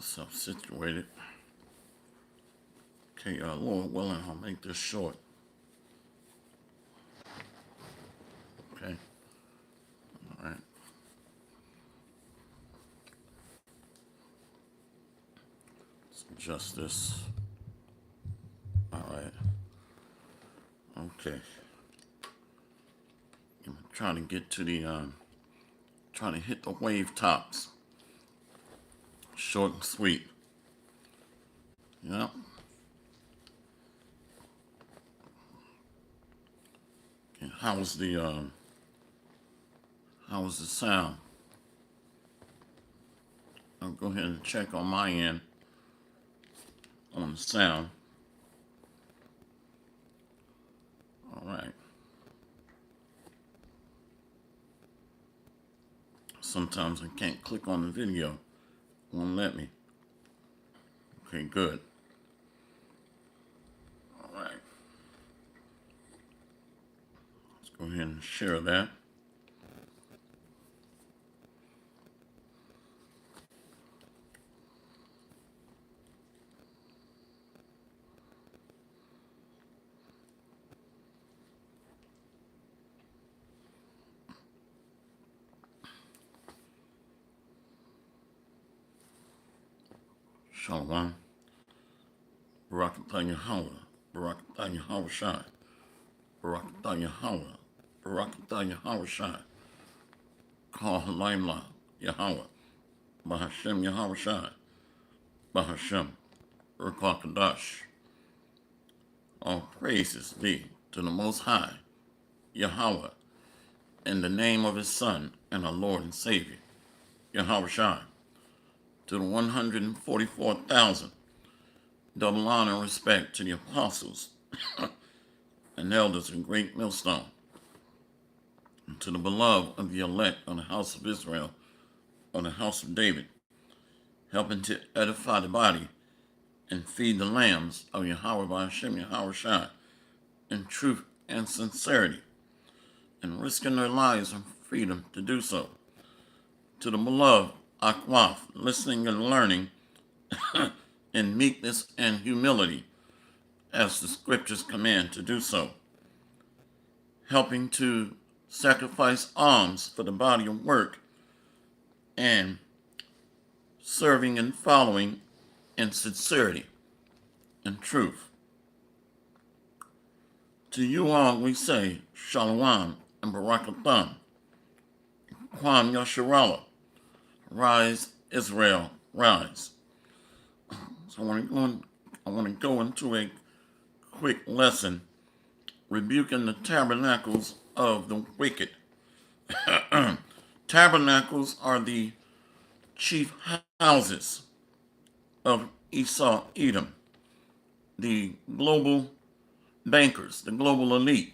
myself situated. Okay, Lord willing, I'll make this short. Okay. All right. Let's adjust this. All right. Okay. I'm trying to get to the, trying to hit the wave tops. Short and sweet. Yep. Okay, how's the sound? I'll go ahead and check on my end on the sound. All right. Sometimes I can't click on the video. It won't let me. Okay, good. All right. Let's go ahead and share that. Shalom. Barakatah Yahweh. Barakatah Yahweh Shai. Barakatah Yahweh. Barakatah Yahweh Shai. Call Halayla Yahweh. Bahashem Yahweh Shai. Bahashem. Ruach Kadash. All praises be to the Most High, Yahweh, in the name of His Son and our Lord and Savior, Yahweh Shai. To the 144,000, double honor and respect to the apostles and elders in Great Millstone, and to the beloved of the elect of the house of Israel, of the house of David, helping to edify the body and feed the lambs of Yahweh by Hashem Yahweh Shai in truth and sincerity, and risking their lives and freedom to do so. To the beloved Akwaf, listening and learning in meekness and humility, as the scriptures command to do so, helping to sacrifice alms for the body of work, and serving and following in sincerity and truth. To you all we say, Shalom and Barakatah, Kwam Yasharallah, rise Israel, rise. So I want to go into a quick lesson, rebuking the tabernacles of the wicked. Tabernacles are the chief houses of Esau, Edom, the global bankers, the global elite,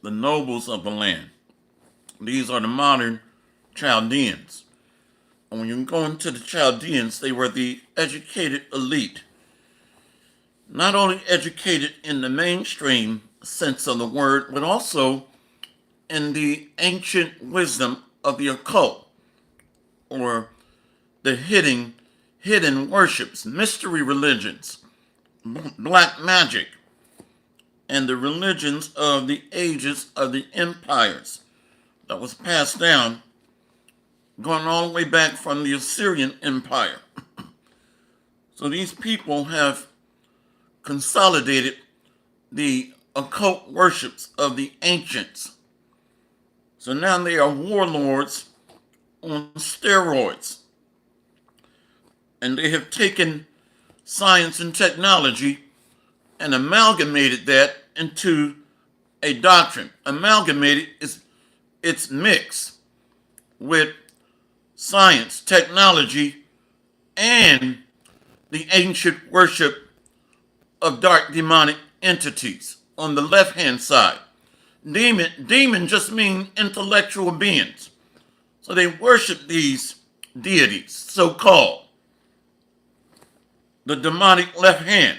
the nobles of the land. These are the modern Chaldeans. And when you go into the Chaldeans, they were the educated elite. Not only educated in the mainstream sense of the word, but also in the ancient wisdom of the occult, or the hidden worships, mystery religions, black magic, and the religions of the ages of the empires that was passed down, going all the way back from the Assyrian Empire. So these people have consolidated the occult worships of the ancients. So now they are warlords on steroids. And they have taken science and technology and amalgamated that into a doctrine. Amalgamated is its mix with science, technology, and the ancient worship of dark demonic entities on the left-hand side. Demon just mean intellectual beings. So they worship these deities, so-called. The demonic left hand.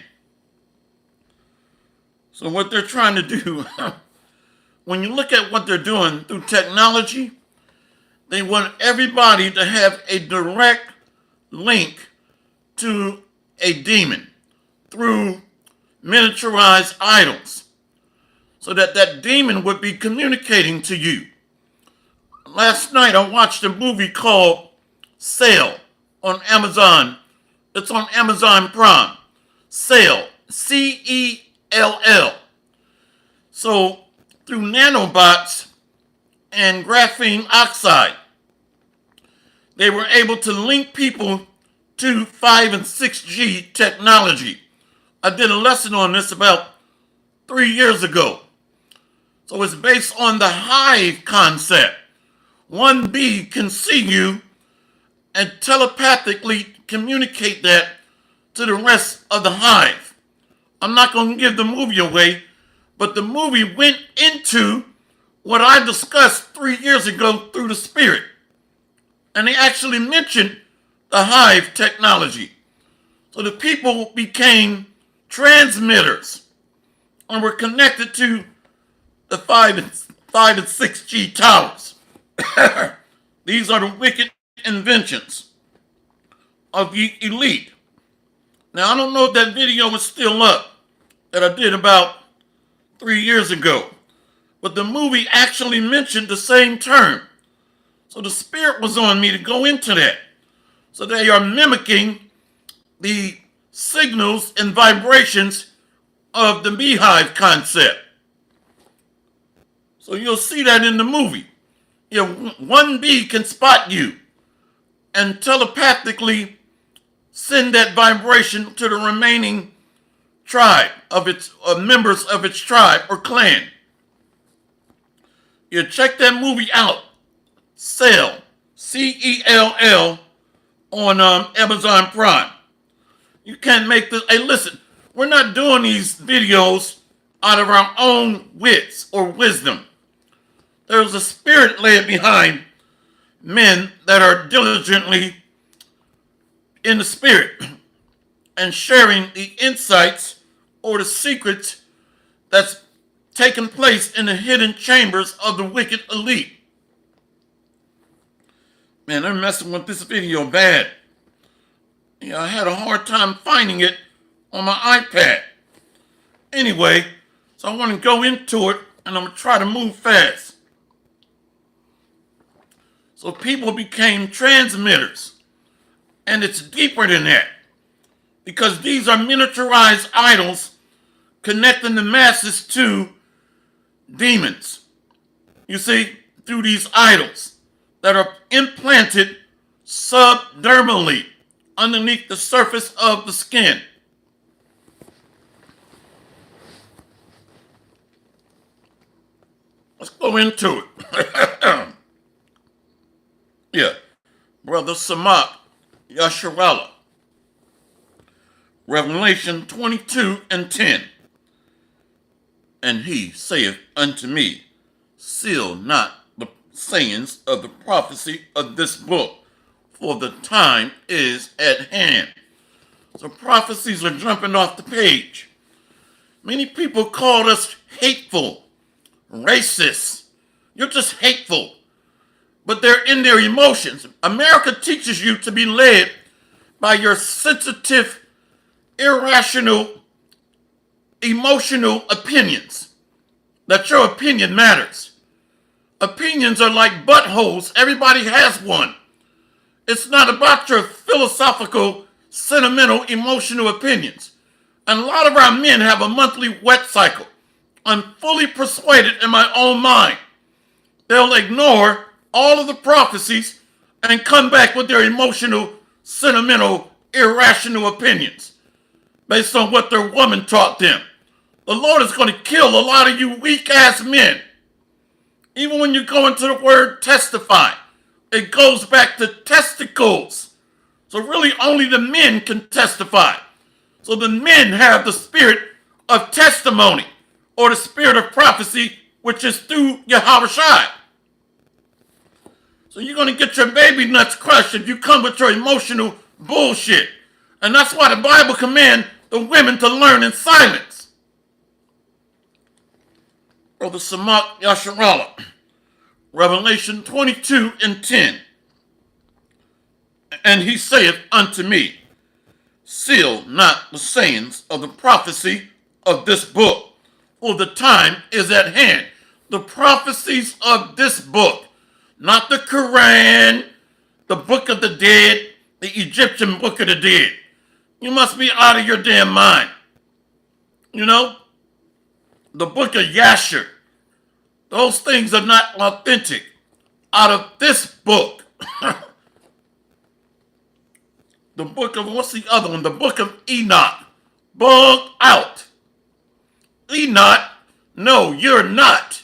So what they're trying to do, when you look at what they're doing through technology, They want everybody to have a direct link to a demon through miniaturized idols so that that demon would be communicating to you. Last night I watched a movie called Sale on Amazon. It's on Amazon Prime. Cell, Cell. So through nanobots and graphene oxide, they were able to link people to 5 and 6G technology. I did a lesson on this about 3 years ago. So it's based on the hive concept. One bee can see you and telepathically communicate that to the rest of the hive. I'm not going to give the movie away, but the movie went into what I discussed 3 years ago through the spirit. And they actually mentioned the hive technology. So the people became transmitters and were connected to the 5 and 6G towers. These are the wicked inventions of the elite. Now, I don't know if that video is still up that I did about 3 years ago, but the movie actually mentioned the same term. So the spirit was on me to go into that. So they are mimicking the signals and vibrations of the beehive concept. So you'll see that in the movie. You know, one bee can spot you and telepathically send that vibration to the remaining tribe of its members of its tribe or clan. You check that movie out, Cell, Cell, on Amazon Prime. You can't make this. Hey, listen, we're not doing these videos out of our own wits or wisdom. There's a spirit laid behind men that are diligently in the spirit and sharing the insights or the secrets that's taking place in the hidden chambers of the wicked elite. Man, they're messing with this video bad. Yeah, I had a hard time finding it on my iPad. Anyway, so I want to go into it and I'm going to try to move fast. So people became transmitters. And it's deeper than that. Because these are miniaturized idols connecting the masses to demons. You see, through these idols that are implanted subdermally underneath the surface of the skin. Let's go into it. Yeah. Brother Samak Yasharallah. Revelation 22 and 10. And he saith unto me, seal not the sayings of the prophecy of this book, for the time is at hand. So prophecies are jumping off the page. Many people called us hateful, racist. You're just hateful. But they're in their emotions. America teaches you to be led by your sensitive, irrational, emotional opinions. That your opinion matters. Opinions are like buttholes. Everybody has one. It's not about your philosophical, sentimental, emotional opinions. And a lot of our men have a monthly wet cycle. I'm fully persuaded in my own mind. They'll ignore all of the prophecies and come back with their emotional, sentimental, irrational opinions based on what their woman taught them. The Lord is going to kill a lot of you weak-ass men. Even when you go into the word testify, it goes back to testicles. So really only the men can testify. So the men have the spirit of testimony or the spirit of prophecy, which is through Yahweh Shai. So you're going to get your baby nuts crushed if you come with your emotional bullshit. And that's why the Bible commands the women to learn in silence. Brother Samak Yasharallah. Revelation 22 and 10. And he saith unto me, seal not the sayings of the prophecy of this book, for the time is at hand. The prophecies of this book, not the Quran, the book of the dead, the Egyptian book of the dead. You must be out of your damn mind. You know, the book of Yasher. Those things are not authentic. Out of this book, the book of, what's the other one? The book of Enoch. Bug out. Enoch, no, you're not.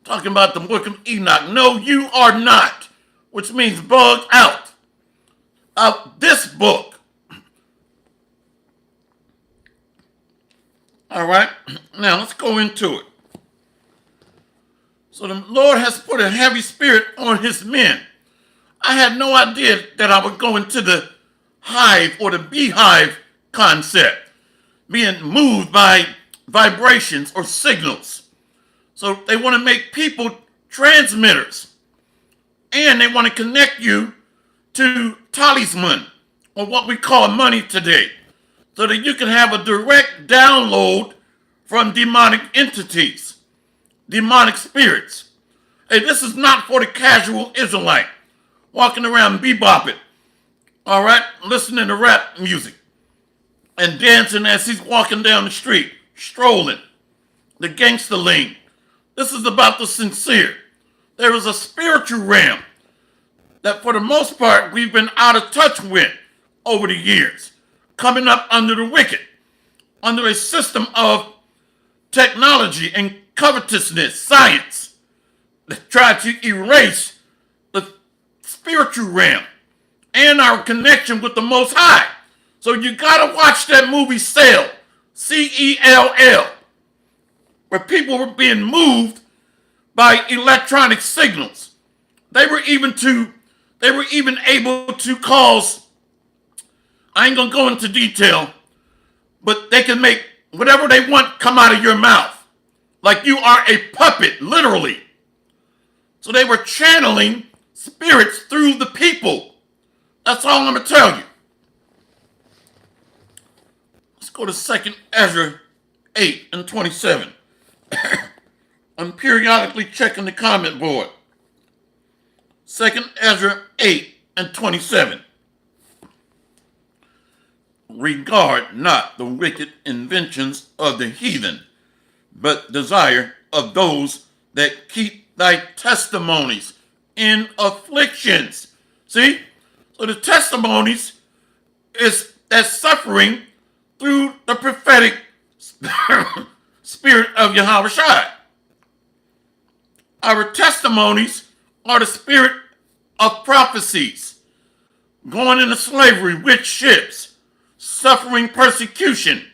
Talking about the book of Enoch. No, you are not. Which means bug out. Of this book. All right, now let's go into it. So the Lord has put a heavy spirit on his men. I had no idea that I would go into the hive or the beehive concept, being moved by vibrations or signals. So they want to make people transmitters, and they want to connect you to talisman, or what we call money today, so that you can have a direct download from demonic entities, demonic spirits. Hey, this is not for the casual Israelite walking around bebopping, all right, listening to rap music and dancing as he's walking down the street, strolling, the gangster lean. This is about the sincere. There is a spiritual realm that for the most part we've been out of touch with over the years, coming up under the wicked, under a system of technology and covetousness, science, that try to erase the spiritual realm and our connection with the Most High. So you gotta watch that movie Cell, C-E-L-L, where people were being moved by electronic signals. They were even able to cause, I ain't gonna go into detail, but they can make whatever they want come out of your mouth. Like you are a puppet, literally. So they were channeling spirits through the people. That's all I'm gonna tell you. Let's go to 2nd Ezra 8 and 27. I'm periodically checking the comment board. 2nd Ezra 8 and 27. Regard not the wicked inventions of the heathen, but desire of those that keep thy testimonies in afflictions. See? So the testimonies is that suffering through the prophetic spirit of Yahweh Shai. Our testimonies are the spirit of prophecies, going into slavery with ships, suffering persecution.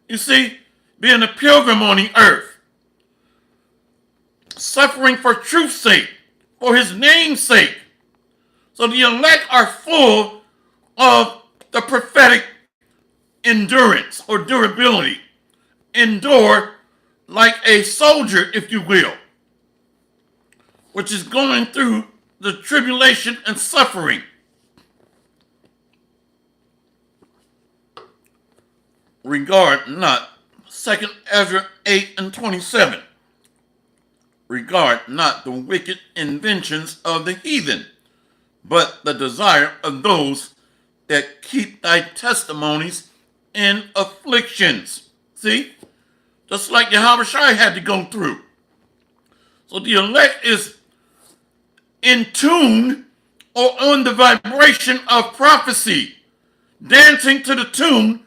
You see, being a pilgrim on the earth, suffering for truth's sake, for his name's sake. So the elect are full of the prophetic endurance or durability. Endure like a soldier, if you will, which is going through the tribulation and suffering. Regard not, 2nd Ezra 8 and 27. Regard not the wicked inventions of the heathen, but the desire of those that keep thy testimonies in afflictions. See? Just like Yahweh Shai had to go through. So the elect is in tune or on the vibration of prophecy, dancing to the tune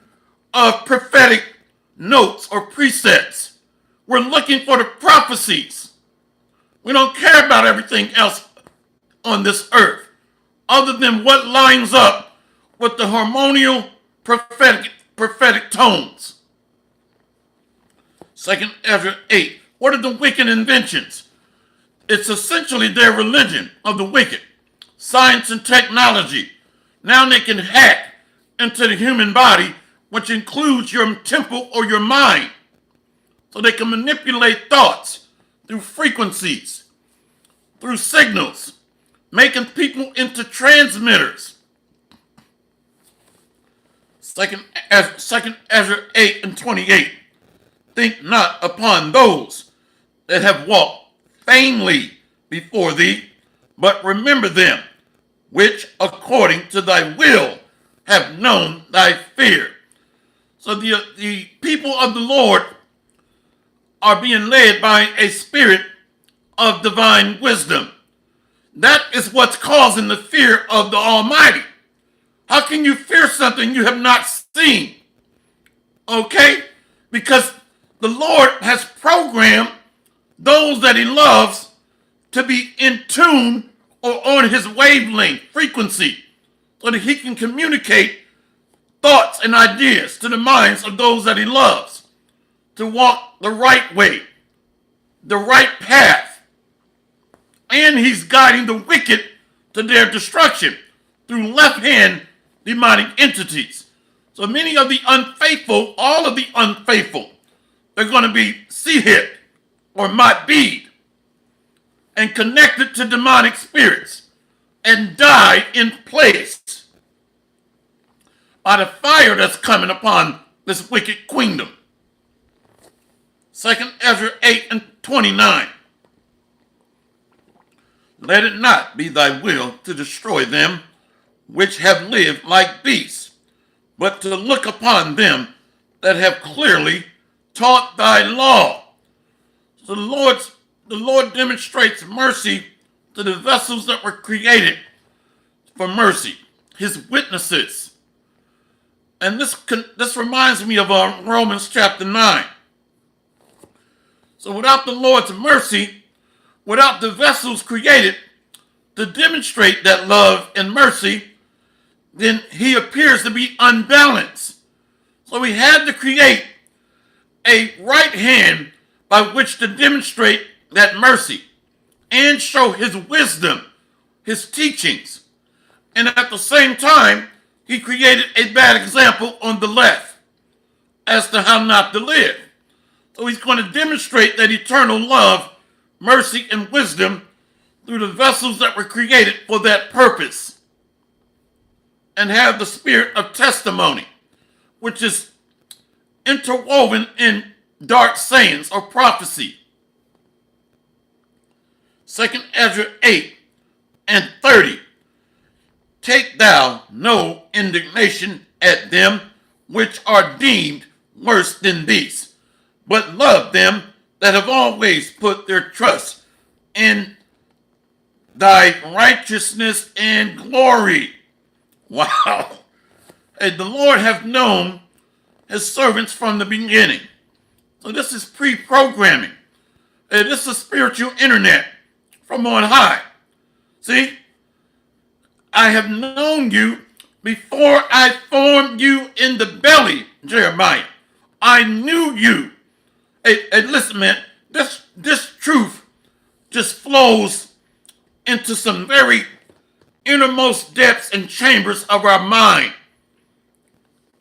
of prophetic notes or precepts. We're looking for the prophecies. We don't care about everything else on this earth other than what lines up with the harmonial prophetic tones. 2nd Ezra 8. What are the wicked inventions? It's essentially their religion of the wicked. Science and technology. Now they can hack into the human body, which includes your temple or your mind. So they can manipulate thoughts through frequencies. through signals, making people into transmitters. Second Ezra 8 and 28. Think not upon those that have walked vainly before thee, but remember them which according to thy will have known thy fear. So the people of the Lord are being led by a spirit of divine wisdom. That is what's causing the fear of the Almighty. How can you fear something you have not seen? Okay? Because the Lord has programmed those that he loves to be in tune or on his wavelength frequency so that he can communicate thoughts and ideas to the minds of those that he loves to walk the right way, the right path. And he's guiding the wicked to their destruction through left-hand demonic entities. So many of the unfaithful, all of the unfaithful, they're going to be hit or ma'bid and connected to demonic spirits and die in place by the fire that's coming upon this wicked kingdom. 2 Ezra 8 and 29. Let it not be thy will to destroy them which have lived like beasts, but to look upon them that have clearly taught thy law. So the Lord demonstrates mercy to the vessels that were created for mercy, his witnesses. And this reminds me of Romans chapter 9. So without the Lord's mercy, without the vessels created to demonstrate that love and mercy, then he appears to be unbalanced. So he had to create a right hand by which to demonstrate that mercy and show his wisdom, his teachings. And at the same time, he created a bad example on the left as to how not to live. So he's going to demonstrate that eternal love, mercy, and wisdom through the vessels that were created for that purpose, and have the spirit of testimony, which is interwoven in dark sayings or prophecy. 2 Ezra 8 and 30. Take thou no indignation at them which are deemed worse than these, but love them that have always put their trust in thy righteousness and glory. Wow. And the Lord hath known his servants from the beginning. So this is pre-programming. And this is spiritual internet from on high. See? I have known you before I formed you in the belly, Jeremiah. I knew you. Hey, listen, man, this truth just flows into some very innermost depths and chambers of our mind.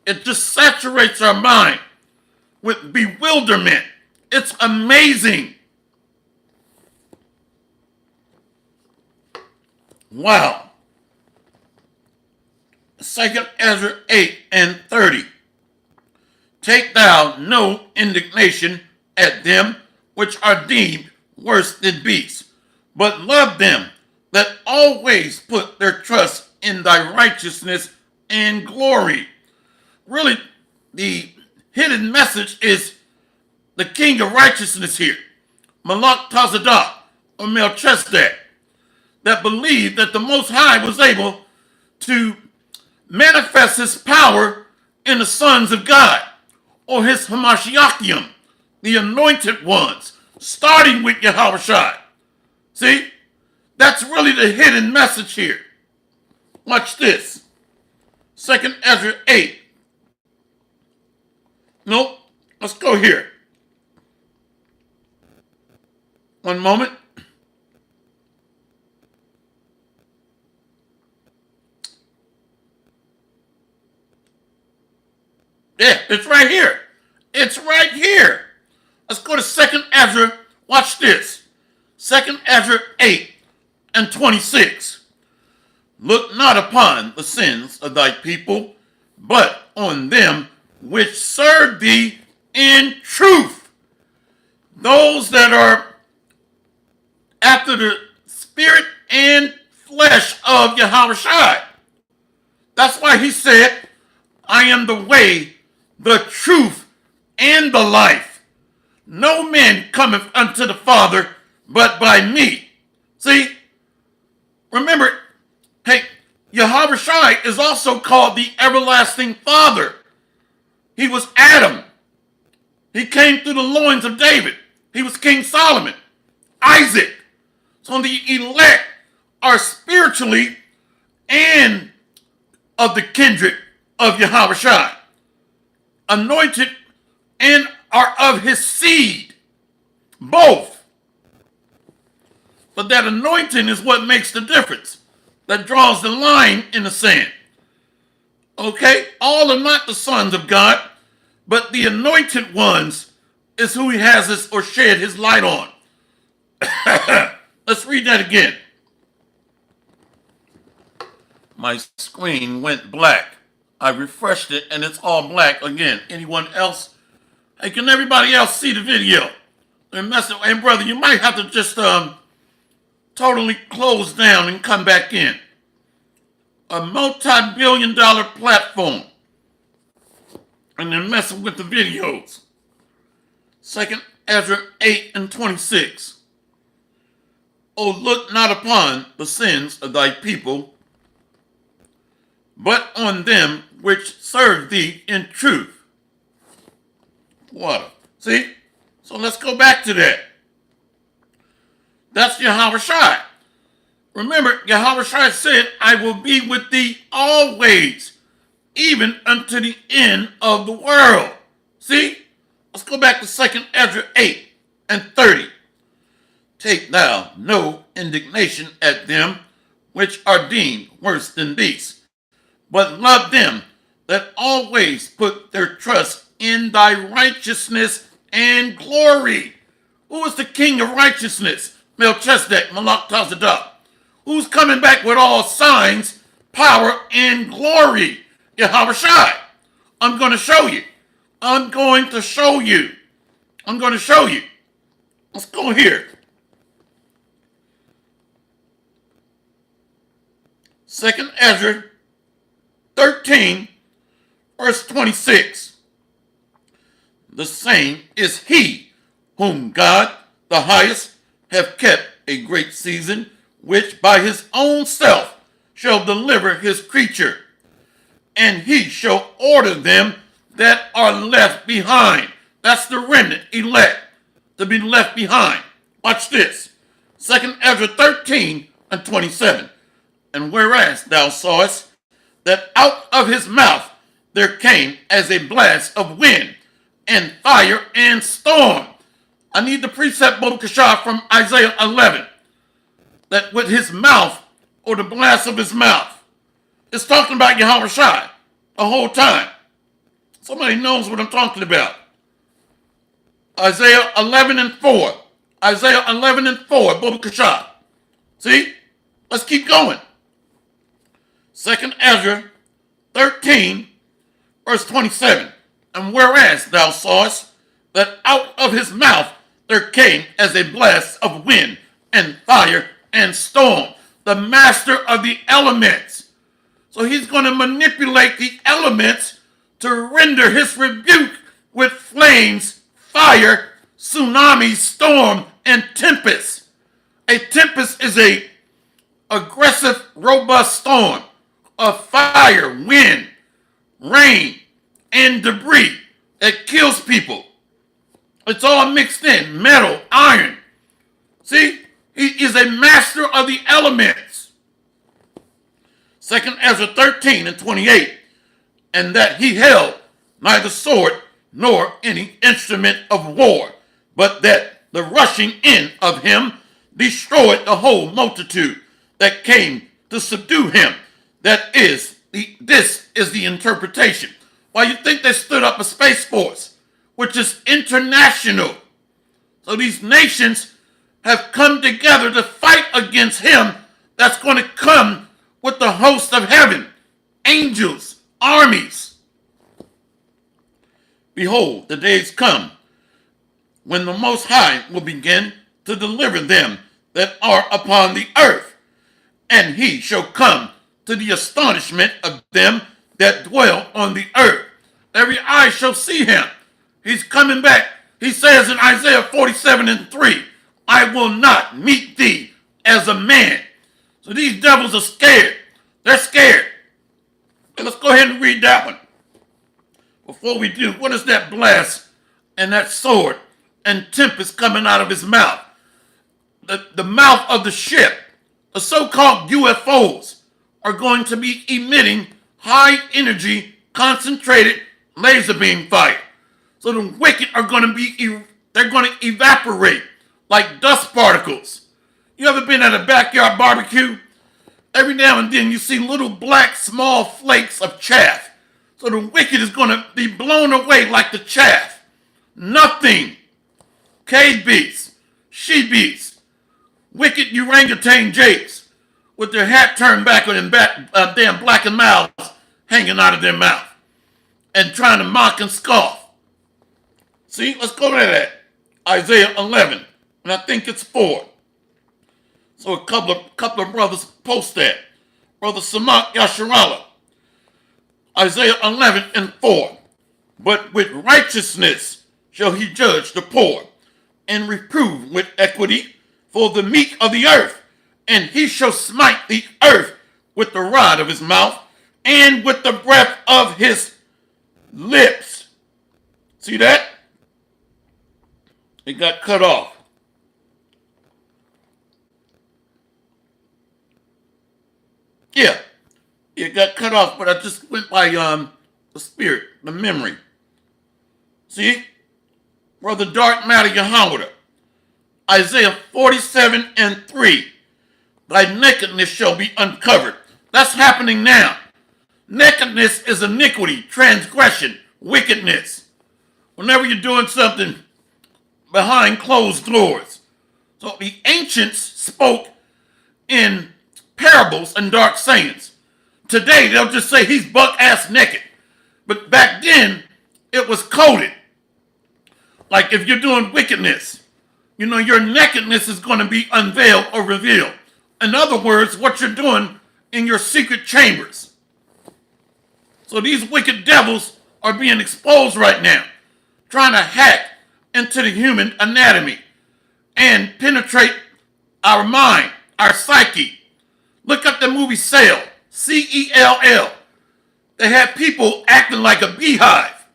It just saturates our mind with bewilderment. It's amazing. Wow. 2 Ezra 8 and 30. Take thou no indignation at them which are deemed worse than beasts, but love them that always put their trust in thy righteousness and glory. Really, the hidden message is the King of Righteousness here, Malak Tazadaq, or Melchizedek, that believed that the Most High was able to manifest his power in the sons of God, or his Hamashiachim, the anointed ones, starting with Yahushua. See? That's really the hidden message here. Watch this. 2 Ezra 8. Nope. Let's go here. One moment. Yeah, it's right here. It's right here. Let's go to 2 Ezra. Watch this. 2 Ezra 8, and 26. Look not upon the sins of thy people, but on them which serve thee in truth. Those that are after the spirit and flesh of Yahushua. That's why he said, I am the way, the truth, and the life. No man cometh unto the Father but by me. See? Remember, hey, Yahushua is also called the everlasting Father. He was Adam. He came through the loins of David. He was King Solomon, Isaac. So the elect are spiritually and of the kindred of Yahushua, anointed and are of his seed, both. But that anointing is what makes the difference, that draws the line in the sand. Okay? All are not the sons of God, but the anointed ones is who he has his, or shed his light on. Let's read that again. My screen went black. I refreshed it and it's all black again. Anyone else? Hey, can everybody else see the video? And brother, you might have to just totally close down and come back in. A multi-billion-dollar platform. And they're messing with the videos. 2nd Ezra 8 and 26. O look not upon the sins of thy people, but on them which serve thee in truth. Water. See? So let's go back to that. That's Yahushua. Remember, Yahushua said, I will be with thee always, even unto the end of the world. See? Let's go back to 2nd Ezra 8 and 30. Take thou no indignation at them which are deemed worse than these, but love them that always put their trust in thy righteousness and glory. Who is the king of righteousness? Melchizedek, Malach Tazadok. Who's coming back with all signs, power, and glory? Yahushua. I'm going to show you. I'm going to show you. I'm going to show you. Let's go here. 2nd Ezra 13, verse 26. The same is he whom God the highest have kept a great season, which by his own self shall deliver his creature, and he shall order them that are left behind. That's the remnant, elect, to be left behind. Watch this. 2nd Ezra 13 and 27. And whereas thou sawest that out of his mouth there came as a blast of wind and fire and storm. I need the precept Bodekashah from Isaiah 11. That with his mouth, or the blast of his mouth, it's talking about Yahushua the whole time. Somebody knows what I'm talking about. Isaiah 11 and 4. Isaiah 11 and 4, Bodekashah. See? Let's keep going. 2nd Ezra 13, verse 27. And whereas thou sawest that out of his mouth there came as a blast of wind and fire and storm, the master of the elements. So he's going to manipulate the elements to render his rebuke with flames, fire, tsunami, storm, and tempest. A tempest is a aggressive, robust storm of fire, wind, rain, and debris that kills people. It's all mixed in, metal, iron. See, he is a master of the elements. 2nd Ezra 13 and 28. And that he held neither sword nor any instrument of war, but that the rushing in of him destroyed the whole multitude that came to subdue him. This is the interpretation. Why you think they stood up a space force, which is international. So these nations have come together to fight against him that's going to come with the host of heaven, angels, armies. Behold, the days come when the Most High will begin to deliver them that are upon the earth, and he shall come to the astonishment of them that dwell on the earth. Every eye shall see him. He's coming back. He says in Isaiah 47:3, I will not meet thee as a man. So these devils are scared. They're scared. And let's go ahead and read that one. Before we do, what is that blast and that sword and tempest coming out of his mouth? The mouth of the ship, the so-called UFOs, are going to be emitting high energy concentrated laser beam fire. So the wicked are going to be, they're going to evaporate like dust particles. You ever been at a backyard barbecue? Every now and then you see little black small flakes of chaff. So the wicked is going to be blown away like the chaff. Nothing. Cave beasts, she beasts, wicked orangutan japes with their hat turned backward and damn blackened mouths hanging out of their mouth and trying to mock and scoff. See, let's go to that. Isaiah 11, and I think it's 4. So a couple of brothers post that. Brother Samak Yasharala, Isaiah 11:4. But with righteousness shall he judge the poor, and reprove with equity for the meek of the earth. And he shall smite the earth with the rod of his mouth, and with the breath of his lips. See that? It got cut off. Yeah, it got cut off, but I just went by the spirit, the memory. See? Brother Dark Matter Yahweh, Isaiah 47:3. Thy nakedness shall be uncovered. That's happening now. Nakedness is iniquity, transgression, wickedness. Whenever you're doing something behind closed doors. So the ancients spoke in parables and dark sayings. Today they'll just say he's buck-ass naked. But back then it was coded. Like if you're doing wickedness, you know, your nakedness is going to be unveiled or revealed. In other words, what you're doing in your secret chambers. So these wicked devils are being exposed right now, trying to hack into the human anatomy and penetrate our mind, our psyche. Look up the movie Cell, C-E-L-L. They had people acting like a beehive,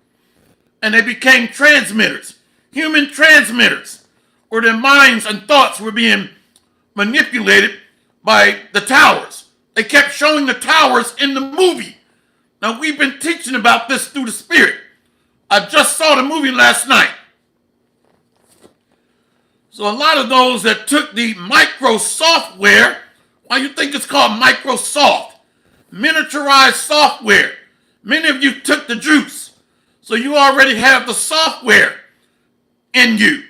and they became transmitters, human transmitters, where their minds and thoughts were being manipulated by the towers. They kept showing the towers in the movie. Now, we've been teaching about this through the Spirit. I just saw the movie last night. So a lot of those that took the micro software, why you think it's called Microsoft? Miniaturized software. Many of you took the juice. So you already have the software in you.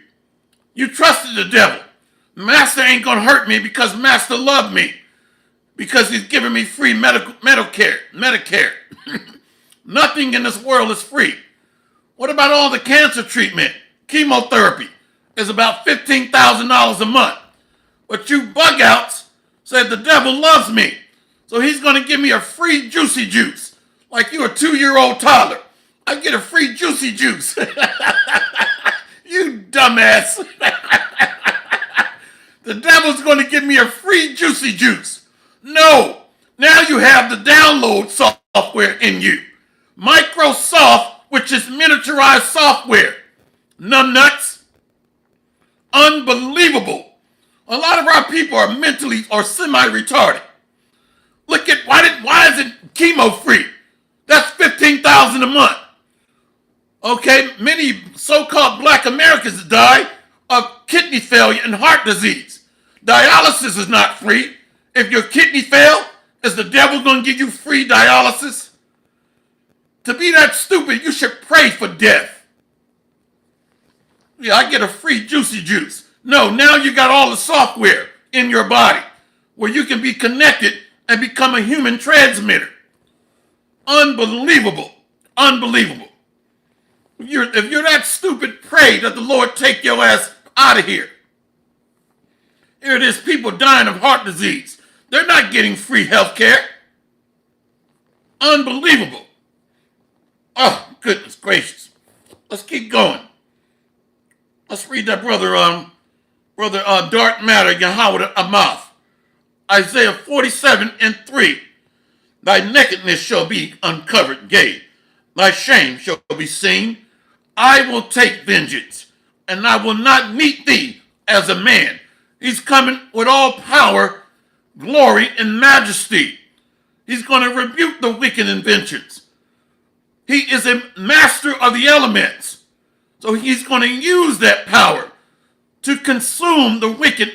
You trusted the devil. Master ain't going to hurt me because Master loved me. Because he's giving me free Medicare. Nothing in this world is free. What about all the cancer treatment? Chemotherapy is about $15,000 a month. But you bug outs said the devil loves me. So he's going to give me a free juicy juice. Like you're a 2-year-old toddler. I get a free juicy juice. You dumbass. The devil's going to give me a free juicy juice. No. Now you have the download software in you. Microsoft, which is miniaturized software. Numbnuts. Unbelievable. A lot of our people are mentally or semi-retarded. Look at why is it chemo free? That's $15,000 a month. Okay, many so-called black Americans die of kidney failure and heart disease. Dialysis is not free. If your kidney fail, is the devil going to give you free dialysis? To be that stupid, you should pray for death. Yeah, I get a free juicy juice. No, now you got all the software in your body. where you can be connected and become a human transmitter. Unbelievable. Unbelievable. If you're that stupid, pray that the Lord take your ass out of here. Here it is, people dying of heart disease. They're not getting free health care. Unbelievable. Oh, goodness gracious. Let's keep going. Let's read that brother Darth Matter, Yahweh Amath. Isaiah 47:3. Thy nakedness shall be uncovered, yea, thy shame shall be seen. I will take vengeance, and I will not meet thee as a man. He's coming with all power, glory, and majesty. He's going to rebuke the wicked inventions. He is a master of the elements. So he's going to use that power to consume the wicked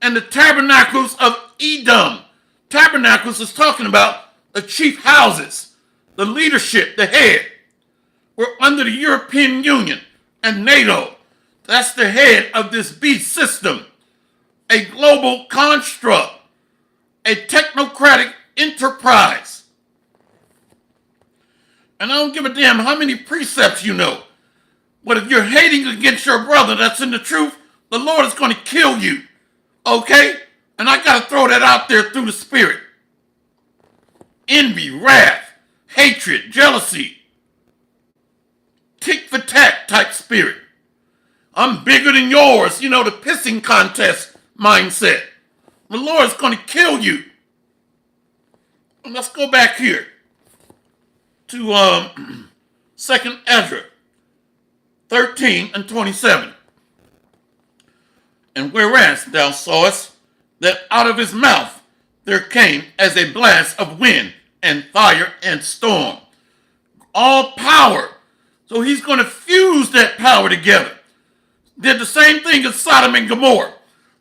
and the tabernacles of Edom. Tabernacles is talking about the chief houses, the leadership, the head. We're under the European Union and NATO. That's the head of this beast system. A global construct, a technocratic enterprise. And I don't give a damn how many precepts you know. But if you're hating against your brother that's in the truth, the Lord is going to kill you. Okay? And I got to throw that out there through the Spirit. Envy, wrath, hatred, jealousy, tick for tack type spirit. I'm bigger than yours. You know, the pissing contest mindset. The Lord's going to kill you. And let's go back here to 2nd Ezra 13:27. And whereas thou sawest that out of his mouth there came as a blast of wind and fire and storm. All power. So he's going to fuse that power together. Did the same thing as Sodom and Gomorrah.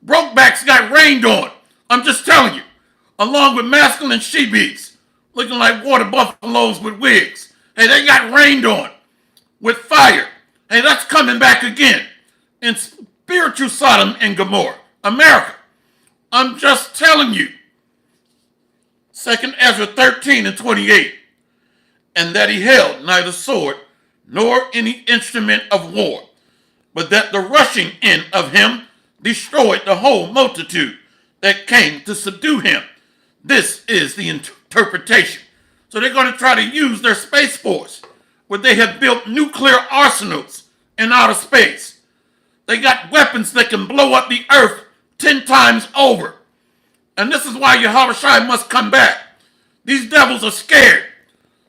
Brokebacks got rained on. I'm just telling you. Along with masculine she-beats. Looking like water buffaloes with wigs. Hey, they got rained on. With fire. Hey, that's coming back again. In spiritual Sodom and Gomorrah. America. I'm just telling you. 2nd Ezra 13:28. And that he held neither sword nor any instrument of war, but that the rushing in of him destroyed the whole multitude that came to subdue him. This is the interpretation. So they're going to try to use their space force, where they have built nuclear arsenals in outer space. They got weapons that can blow up the earth 10 times over. And this is why Yahushua must come back. These devils are scared.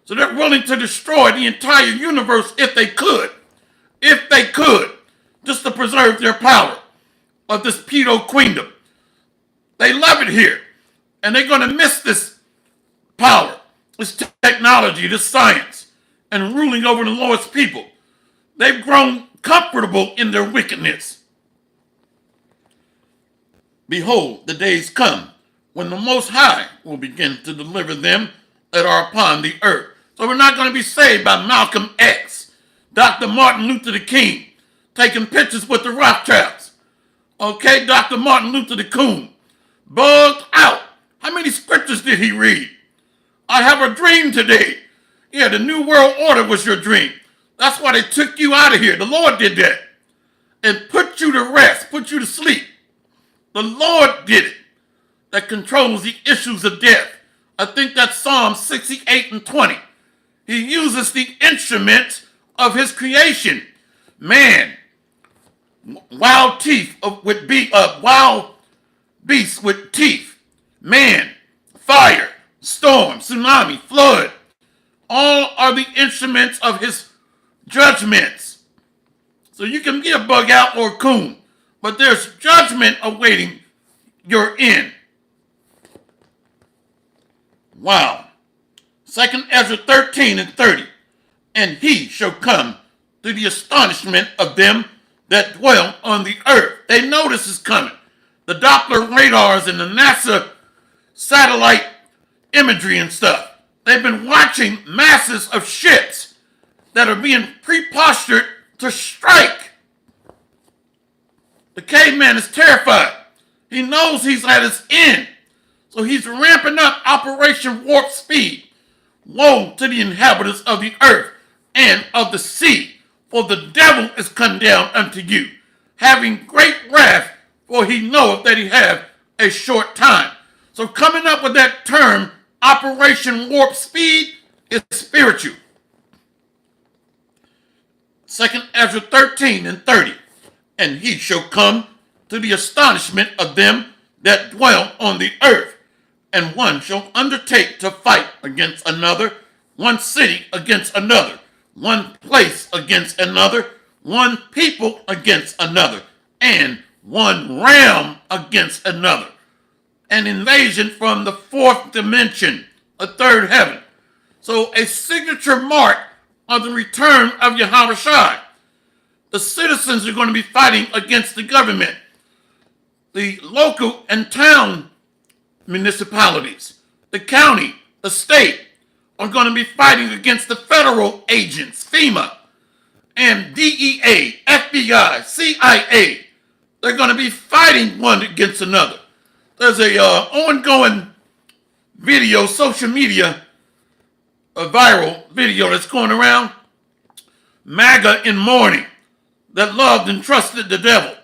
So they're willing to destroy the entire universe if they could. If they could. Just to preserve their power of this pedo queendom. They love it here. And they're going to miss this power, this technology, this science, and ruling over the Lord's people. They've grown comfortable in their wickedness. Behold, the days come when the Most High will begin to deliver them that are upon the earth. So we're not going to be saved by Malcolm X, Dr. Martin Luther King, taking pictures with the Rothschilds. Okay, Dr. Martin Luther the Coon, bugged out. How many scriptures did he read? I have a dream today. Yeah, the New World Order was your dream. That's why they took you out of here. The Lord did that. And put you to rest, put you to sleep. The Lord did it. That controls the issues of death. I think that's Psalm 68:20. He uses the instruments of his creation. Man, wild teeth with wild beasts with teeth. Man, fire, storm, tsunami, flood. All are the instruments of his judgments. So you can be a bug out or a coon, but there's judgment awaiting your end. Wow. 2nd Ezra 13:30. And he shall come to the astonishment of them that dwell on the earth. They know this is coming. The Doppler radars and the NASA satellite imagery and stuff. They've been watching masses of ships that are being pre-postured to strike. The caveman is terrified. He knows he's at his end. So he's ramping up Operation Warp Speed. Woe to the inhabitants of the earth and of the sea, for the devil is come down unto you, having great wrath, for he knoweth that he hath a short time. So coming up with that term, Operation Warp Speed, is spiritual. 2nd Ezra 13 and 30. And he shall come to the astonishment of them that dwell on the earth, and one shall undertake to fight against another, one city against another, one place against another, one people against another, and one realm against another. An invasion from the fourth dimension, a third heaven. So a signature mark of the return of Yahushua. The citizens are going to be fighting against the government. The local and town municipalities, the county, the state, are going to be fighting against the federal agents, FEMA, and DEA, FBI, CIA. They're going to be fighting one against another. There's a ongoing video, social media, a viral video that's going around. MAGA in mourning, that loved and trusted the devil.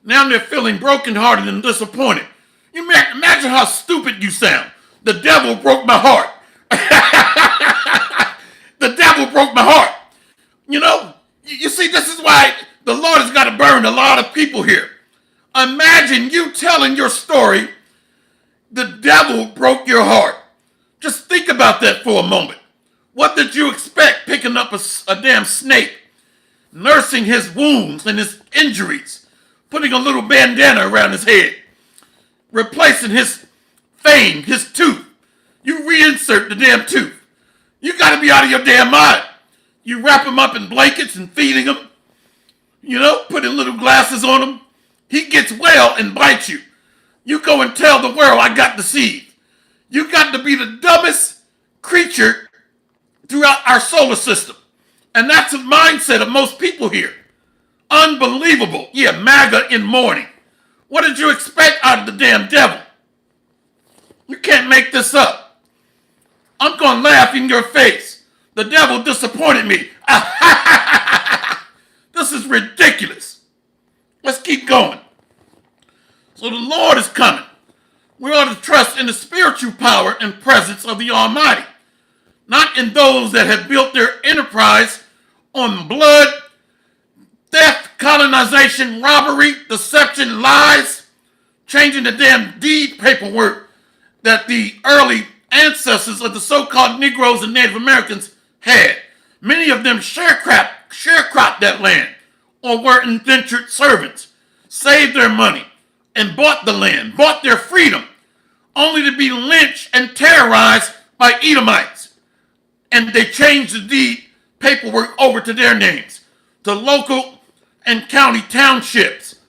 Now they're feeling brokenhearted and disappointed. You imagine how stupid you sound. The devil broke my heart. The devil broke my heart. You know, you see, this is why the Lord has got to burn a lot of people here. Imagine you telling your story, the devil broke your heart. Just think about that for a moment. What did you expect picking up a damn snake, nursing his wounds and his injuries, putting a little bandana around his head, replacing his fang, his tooth? You reinsert the damn tooth. You got to be out of your damn mind. You wrap him up in blankets and feeding him, you know, putting little glasses on him. He gets well and bites you. You go and tell the world, I got the seed. You got to be the dumbest creature throughout our solar system. And that's the mindset of most people here. Unbelievable. Yeah, MAGA in mourning. What did you expect out of the damn devil? You can't make this up. I'm going to laugh in your face. The devil disappointed me. This is ridiculous. Let's keep going. So the Lord is coming. We ought to trust in the spiritual power and presence of the Almighty, not in those that have built their enterprise on blood, theft, colonization, robbery, deception, lies, changing the damn deed paperwork that the early ancestors of the so-called Negroes and Native Americans had. Many of them sharecropped that land or were indentured servants, saved their money, and bought the land, bought their freedom, only to be lynched and terrorized by Edomites. And they changed the deed paperwork over to their names, to local and county townships.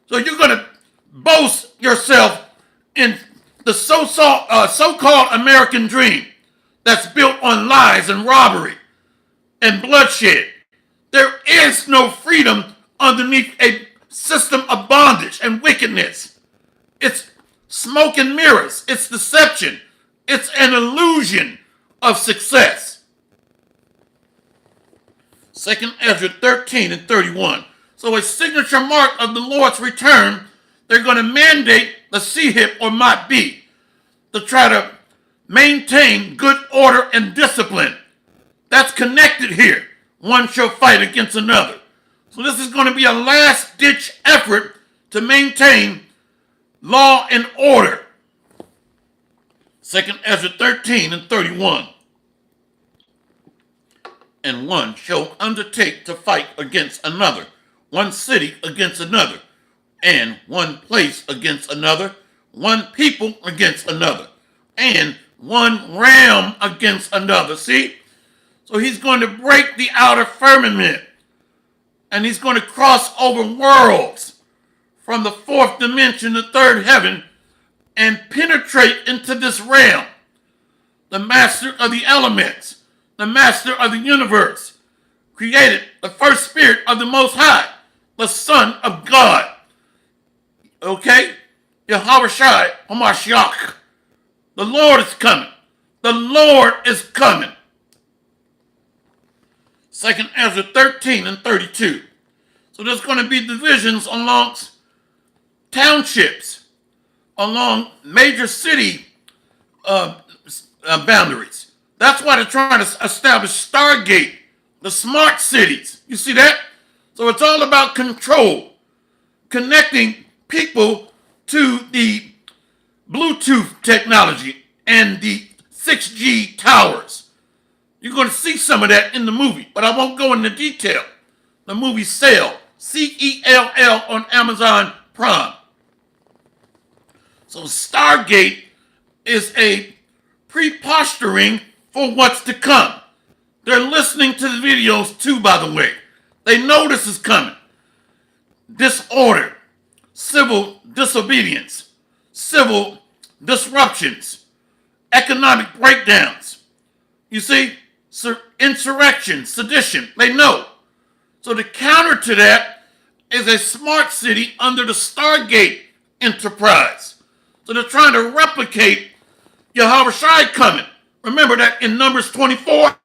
So you're going to boast yourself in the so-called American dream that's built on lies and robbery and bloodshed. There is no freedom underneath a system of bondage and wickedness. It's smoke and mirrors. It's deception. It's an illusion of success. 2nd Ezra 13 and 31. So a signature mark of the Lord's return, they're going to mandate the CHIP or Mot B to try to maintain good order and discipline. That's connected here. One shall fight against another. So this is going to be a last-ditch effort to maintain law and order. 2nd Ezra 13 and 31. And one shall undertake to fight against another, one city against another, and one place against another, one people against another, and one realm against another. See? So he's going to break the outer firmament, and he's going to cross over worlds from the fourth dimension, the third heaven, and penetrate into this realm. The master of the elements, the master of the universe, created the first spirit of the Most High, the Son of God. Okay? Yahushua HaMashiach, The Lord is coming. The Lord is coming. 2nd Ezra 13 and 32. So there's going to be divisions amongst townships, along major city boundaries. That's why they're trying to establish Stargate, the smart cities. You see that? So it's all about control, connecting people to the Bluetooth technology and the 6G towers. You're going to see some of that in the movie, but I won't go into detail. The movie Cell, C-E-L-L on Amazon Prime. So Stargate is a pre-posturing for what's to come. They're listening to the videos too, by the way. They know this is coming. Disorder, civil disobedience, civil disruptions, economic breakdowns. You see, insurrection, sedition, they know. So the counter to that is a smart city under the Stargate enterprise. So they're trying to replicate Yahushua coming. Remember that in Numbers 24,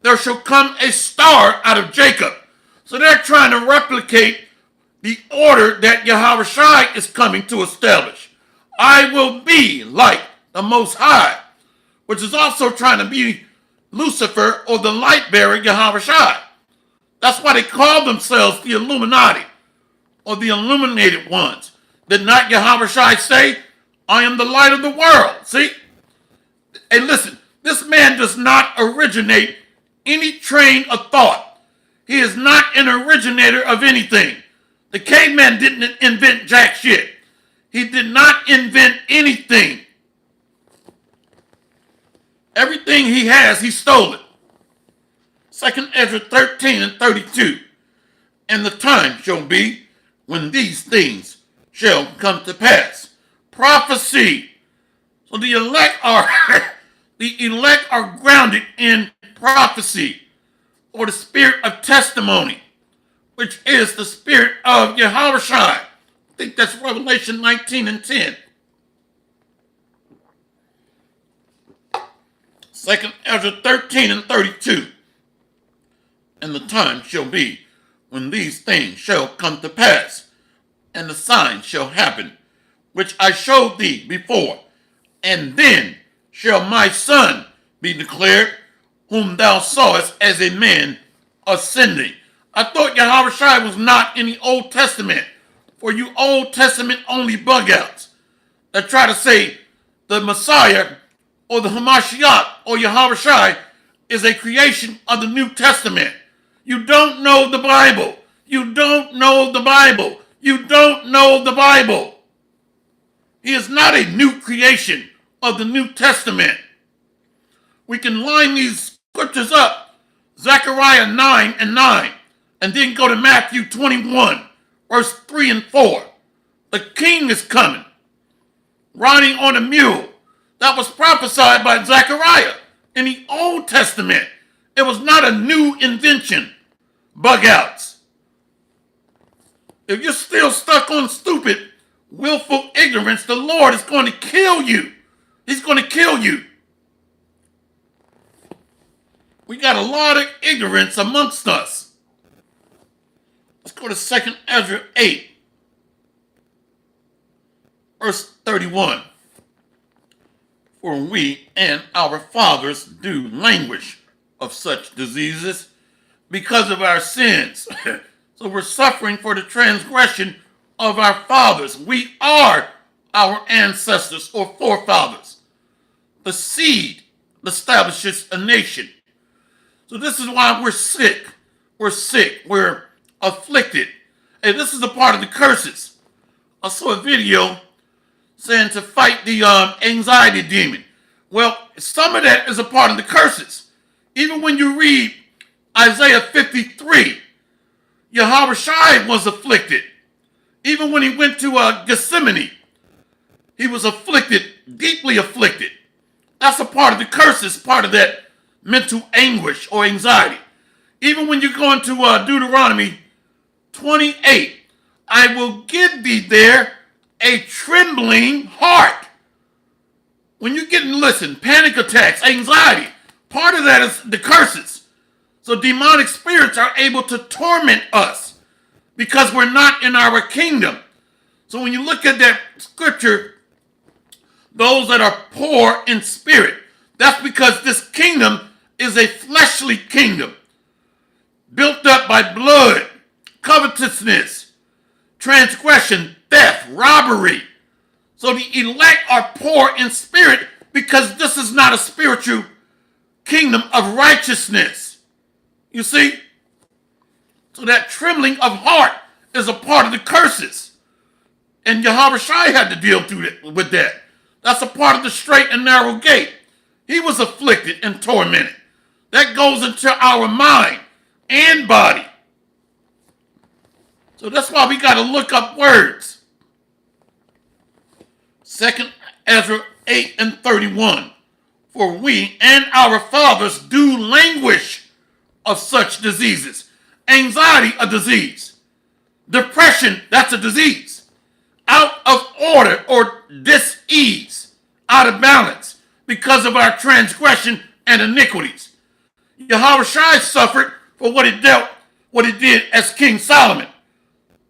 there shall come a star out of Jacob. So they're trying to replicate the order that Yahushua is coming to establish. I will be like the Most High, which is also trying to be Lucifer or the light bearer Yahushua. That's why they call themselves the Illuminati or the illuminated ones. Did not Yahushua say, I am the light of the world? See? Hey, listen, this man does not originate any train of thought. He is not an originator of anything. The caveman didn't invent jack shit. He did not invent anything. Everything he has, he stole it. 2nd Ezra 13 and 32. And the time shall be when these things shall come to pass. Prophecy. So the elect are grounded in prophecy, or the spirit of testimony, which is the spirit of Yahushua. I think that's Revelation 19 and 10. 2nd Ezra 13 and 32. And the time shall be when these things shall come to pass, and the sign shall happen, which I showed thee before. And then shall my son be declared, whom thou sawest as a man ascending. I thought Yahushua was not in the Old Testament. For you Old Testament only bug outs that try to say the Messiah or the Hamashiach or Yahushua is a creation of the New Testament. You don't know the Bible. You don't know the Bible. You don't know the Bible. He is not a new creation of the New Testament. We can line these scriptures up. Zechariah 9 and 9. And then go to Matthew 21, verse 3 and 4. The king is coming, riding on a mule. That was prophesied by Zechariah in the Old Testament. It was not a new invention. Bug outs. If you're still stuck on stupid, willful ignorance, the Lord is going to kill you. He's going to kill you. We got a lot of ignorance amongst us. Let's go to 2nd Ezra 8, verse 31. For we and our fathers do languish of such diseases because of our sins. So we're suffering for the transgression of our fathers. We are our ancestors or forefathers. The seed establishes a nation. So this is why we're sick. We're sick. We're afflicted. And this is a part of the curses. I saw a video saying to fight the anxiety demon. Well, some of that is a part of the curses. Even when you read Isaiah 53, Yahushua was afflicted. Even when he went to Gethsemane, he was afflicted, deeply afflicted. That's a part of the curses, part of that mental anguish or anxiety. Even when you go into Deuteronomy 28, I will give thee there a trembling heart. When you get, listen, panic attacks, anxiety, part of that is the curses. So demonic spirits are able to torment us because we're not in our kingdom. So when you look at that scripture, those that are poor in spirit, that's because this kingdom is a fleshly kingdom built up by blood, covetousness, transgression, theft, robbery. So the elect are poor in spirit because this is not a spiritual kingdom of righteousness. You see? So that trembling of heart is a part of the curses. And Yahushua had to deal with that. That's a part of the straight and narrow gate. He was afflicted and tormented. That goes into our mind and body. So that's why we got to look up words. 2nd Ezra 8 and 31. For we and our fathers do languish of such diseases. Anxiety, a disease. Depression, that's a disease. Out of order or dis-ease, out of balance, because of our transgression and iniquities. Yahushua suffered for what he did as King Solomon.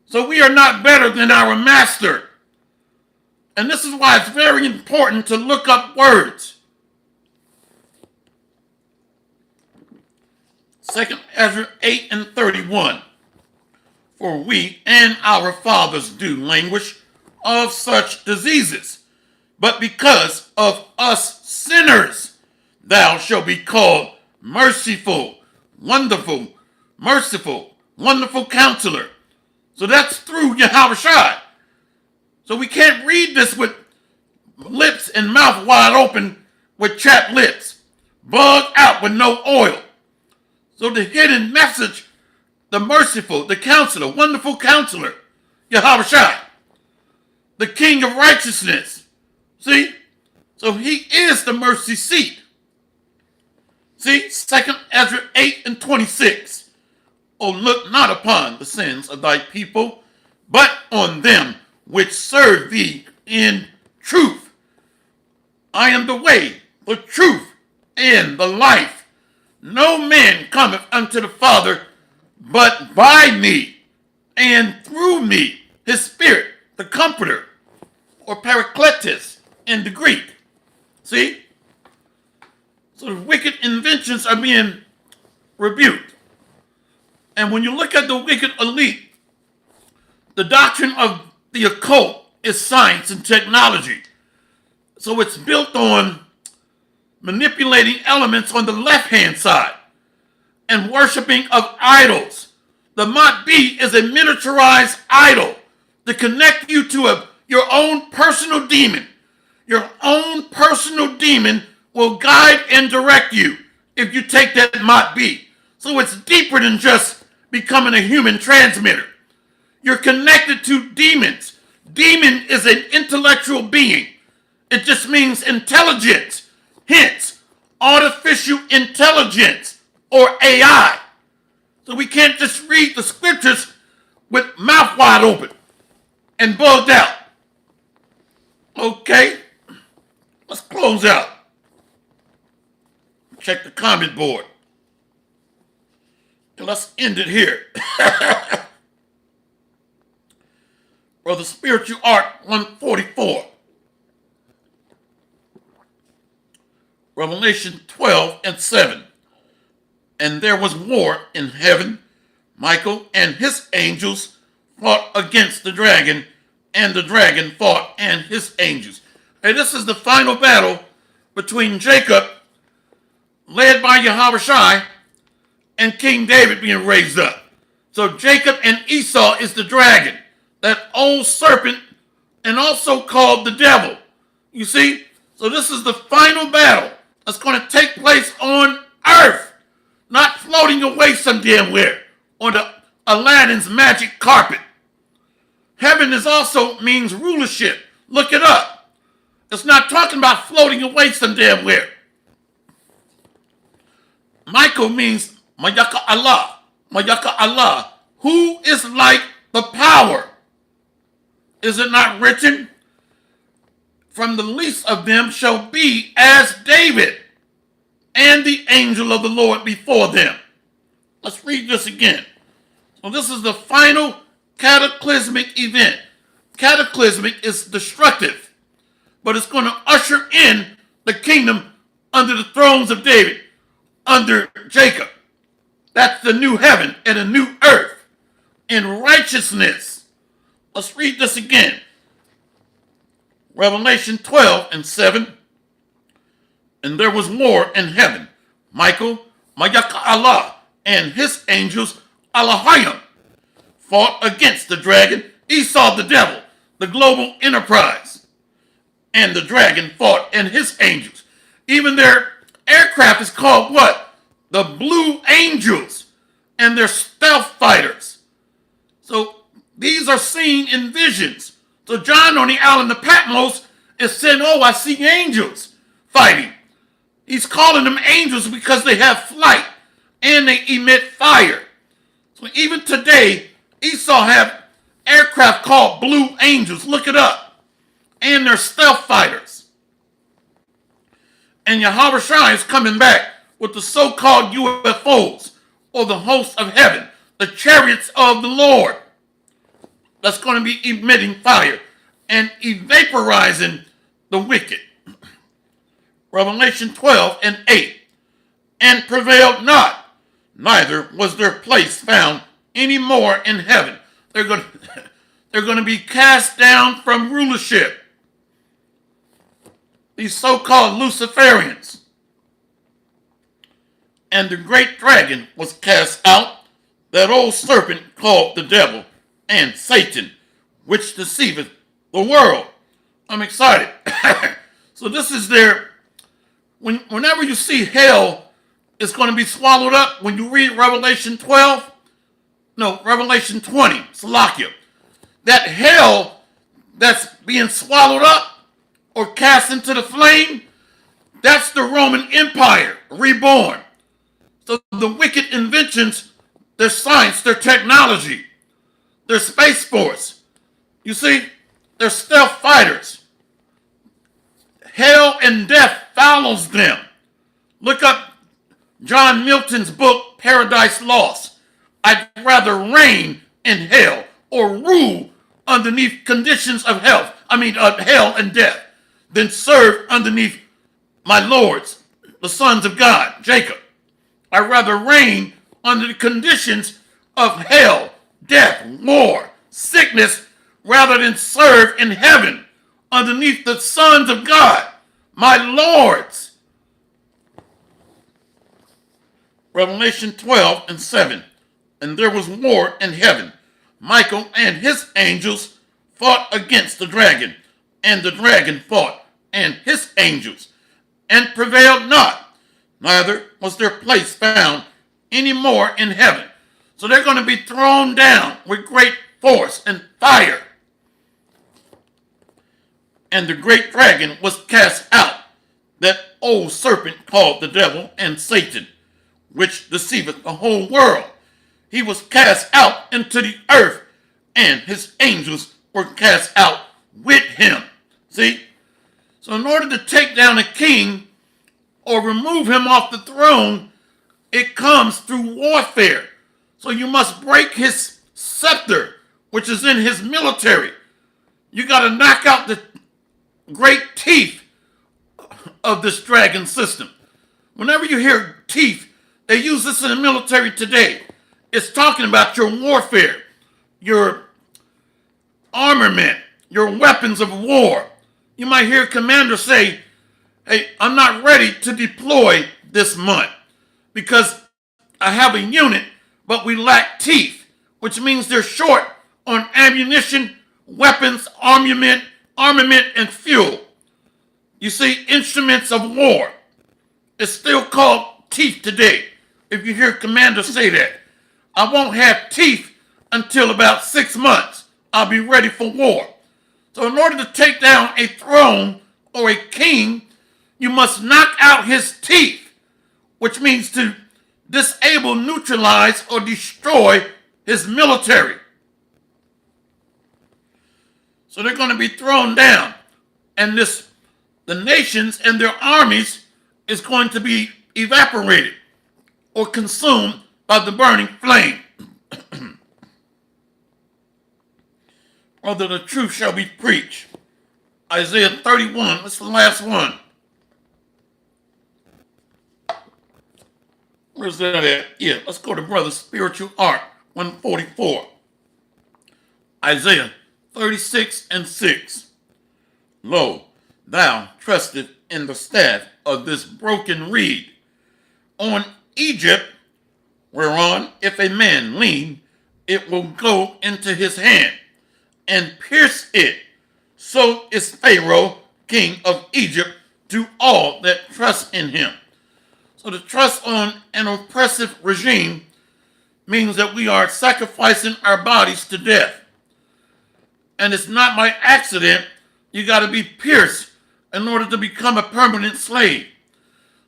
So we are not better than our master. And this is why it's very important to look up words. 2nd Ezra 8 and 31. For we and our fathers do languish of such diseases, but because of us sinners, thou shalt be called merciful, wonderful counselor. So that's through Yahushua. So we can't read this with lips and mouth wide open with chapped lips, bugged out with no oil. So the hidden message, the merciful, the counselor, wonderful counselor, Yahushua, the king of righteousness. See? So he is the mercy seat. See? 2nd Ezra 8 and 26. Oh, look not upon the sins of thy people, but on them which serve thee in truth. I am the way, the truth, and the life. No man cometh unto the Father but by me, and through me, his Spirit, the Comforter, or Paracletus in the Greek. See? So the wicked inventions are being rebuked. And when you look at the wicked elite, the doctrine of the occult is science and technology. So it's built on manipulating elements on the left-hand side and worshiping of idols. The Mat-B is a miniaturized idol to connect you to your own personal demon. Your own personal demon will guide and direct you if you take that Mat-B. So it's deeper than just becoming a human transmitter. You're connected to demons. Demon is an intellectual being. It just means intelligence. Hence, artificial intelligence or AI. So we can't just read the scriptures with mouth wide open and bugged out. Okay, let's close out. Check the comment board. And let's end it here. Brother Spiritual Art 144. Revelation 12 and 7. And there was war in heaven. Michael and his angels fought against the dragon, and the dragon fought and his angels. And this is the final battle between Jacob, led by Yahushua, and King David being raised up. So Jacob and Esau is the dragon, that old serpent, and also called the devil. You see? So this is the final battle that's going to take place on earth, not floating away some damn where on the Aladdin's magic carpet. Heaven is also means rulership. Look it up. It's not talking about floating away some damn where. Michael means Mayaka Allah, who is like the power. Is it not written? from the least of them shall be as David, and the angel of the Lord before them. Let's read this again. So this is the final cataclysmic event. Cataclysmic is destructive, but it's going to usher in the kingdom under the thrones of David, under Jacob. That's the new heaven and a new earth in righteousness. Let's read this again. Revelation 12:7. And there was war in heaven. Michael, Mayaka Allah, and his angels, Alahayim, fought against the dragon, Esau the devil, the global enterprise. And the dragon fought and his angels. Even their aircraft is called what? The Blue Angels, and their stealth fighters. So these are seen in visions. So John on the island of Patmos is saying, oh, I see angels fighting. He's calling them angels because they have flight and they emit fire. So even today, Esau have aircraft called Blue Angels. Look it up. And they're stealth fighters. And Yahweh Shai is coming back with the so-called UFOs, or the hosts of heaven, the chariots of the Lord. That's going to be emitting fire and evaporizing the wicked. Revelation 12:8. And prevailed not, neither was their place found any more in heaven. They're going to be cast down from rulership. These so-called Luciferians. And the great dragon was cast out, that old serpent called the devil and Satan, which deceiveth the world. I'm excited. So this is their, whenever you see hell, it's going to be swallowed up. When you read Revelation 20, Salakia, that hell that's being swallowed up or cast into the flame, that's the Roman Empire reborn. So the wicked inventions, their science, their technology, their space force, you see, they're stealth fighters. Hell and death follows them. Look up John Milton's book, Paradise Lost. I'd rather reign in hell or rule underneath conditions of hell and death than serve underneath my lords, the sons of God, Jacob. I'd rather reign under the conditions of hell, death, war, sickness, rather than serve in heaven underneath the sons of God, my lords. Revelation 12:7. And there was war in heaven. Michael and his angels fought against the dragon, and the dragon fought and his angels, and prevailed not, neither was their place found any more in heaven. So they're going to be thrown down with great force and fire. And the great dragon was cast out, that old serpent called the devil and Satan, which deceiveth the whole world. He was cast out into the earth, and his angels were cast out with him. See? So in order to take down a king or remove him off the throne, it comes through warfare. So you must break his scepter, which is in his military. You got to knock out the great teeth of this dragon system. Whenever you hear teeth, they use this in the military today. It's talking about your warfare, your armament, your weapons of war. You might hear a commander say, hey, I'm not ready to deploy this month because I have a unit, but we lack teeth, which means they're short on ammunition, weapons, armament, and fuel. You see, instruments of war. It's still called teeth today. If you hear commanders say that, I won't have teeth until about 6 months. I'll be ready for war. So in order to take down a throne or a king, you must knock out his teeth, which means to disable, neutralize, or destroy his military. So they're going to be thrown down. And the nations and their armies is going to be evaporated or consumed by the burning flame. Although the truth shall be preached. Isaiah 31, that's the last one. Where's that at? Yeah, let's go to Brother Spiritual Art, 144. Isaiah 36:6. Lo, thou trustest in the staff of this broken reed. On Egypt, whereon if a man lean, it will go into his hand and pierce it. So is Pharaoh, king of Egypt, to all that trust in him. So to trust on an oppressive regime means that we are sacrificing our bodies to death. And it's not by accident. You got to be pierced in order to become a permanent slave.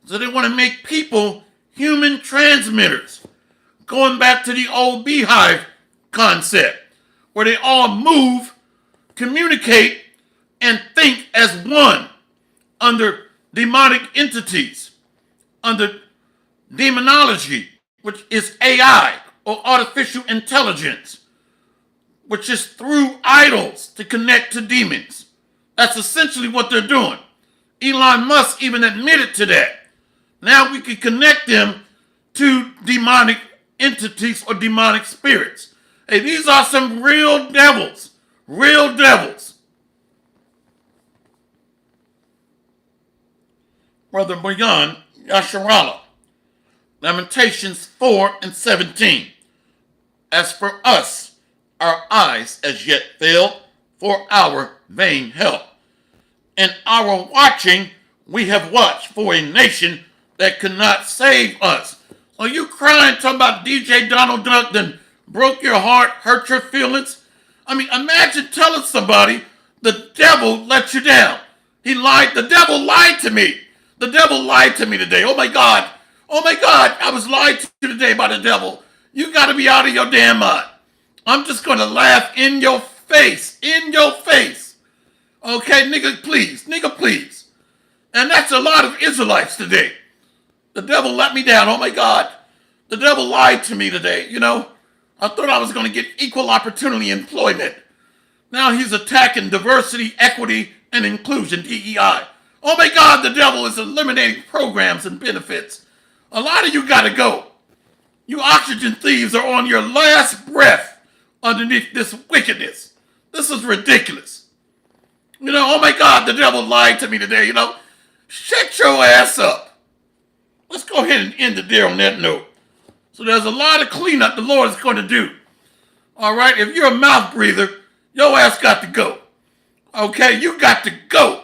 So they want to make people human transmitters, going back to the old beehive concept, where they all move, communicate, and think as one under demonic entities, under demonology, which is AI or artificial intelligence, which is through idols to connect to demons. That's essentially what they're doing. Elon Musk even admitted to that. Now we can connect them to demonic entities or demonic spirits. Hey, these are some real devils. Real devils. Brother Boyan Yasharala, Lamentations 4:17. As for us, our eyes as yet failed for our vain help. In our watching, we have watched for a nation that could not save us. Are you crying, talking about DJ Donald Duck that broke your heart, hurt your feelings? I mean, imagine telling somebody the devil let you down. He lied. The devil lied to me. The devil lied to me today. Oh my God. Oh my God. I was lied to today by the devil. You got to be out of your damn mind. I'm just going to laugh in your face. In your face. Okay, nigga, please. Nigga, please. And that's a lot of Israelites today. The devil let me down. Oh my God. The devil lied to me today. You know, I thought I was going to get equal opportunity employment. Now he's attacking diversity, equity, and inclusion, DEI. Oh my God, the devil is eliminating programs and benefits. A lot of you got to go. You oxygen thieves are on your last breath underneath this wickedness. This is ridiculous. You know, oh my God, the devil lied to me today. You know, shut your ass up. Let's go ahead and end it there on that note. So there's a lot of cleanup the Lord is going to do. All right, if you're a mouth breather, your ass got to go. Okay, you got to go.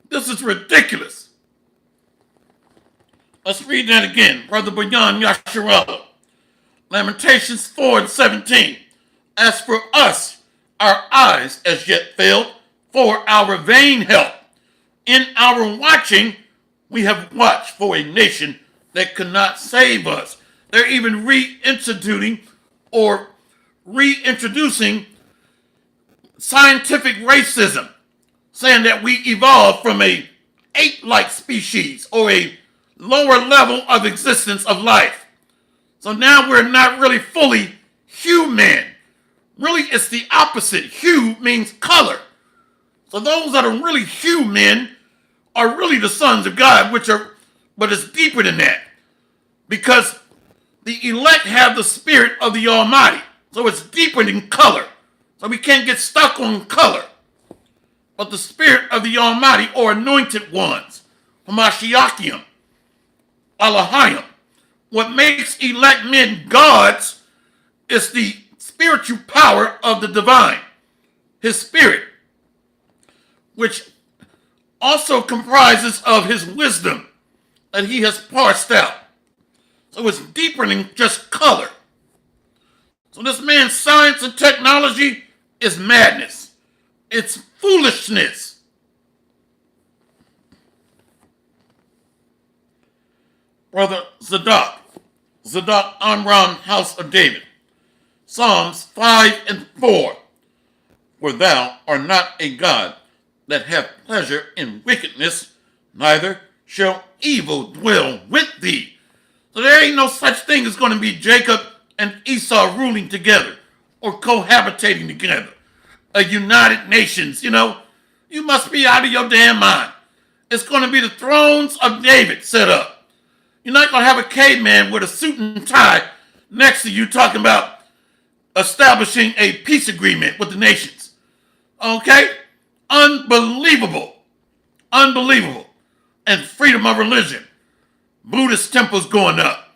This is ridiculous. Let's read that again. Brother Boyan Yasharala. Lamentations 4:17. As for us, our eyes as yet failed for our vain help. In our watching, we have watched for a nation that could not save us. They're even reintroducing scientific racism, saying that we evolved from a ape-like species or a lower level of existence of life. So now we're not really fully human. Really, it's the opposite. Hue means color. So those that are really human are really the sons of God, but it's deeper than that. Because the elect have the spirit of the Almighty. So it's deeper than color. So we can't get stuck on color. But the spirit of the Almighty or anointed ones, Hamashiachim, Elohim. What makes elect men gods is the spiritual power of the divine, his spirit, which also comprises of his wisdom that he has parsed out. So it's deeper than just color. So this man's science and technology is madness. It's foolishness. Brother Zadok Amram, House of David. Psalms 5:4. For thou art not a God that have pleasure in wickedness, neither shall evil dwell with thee. So there ain't no such thing as going to be Jacob and Esau ruling together or cohabitating together. A United Nations, you must be out of your damn mind. It's going to be the thrones of David set up. You're not going to have a caveman with a suit and tie next to you talking about establishing a peace agreement with the nations. Okay? Unbelievable. Unbelievable. And freedom of religion. Buddhist temples going up.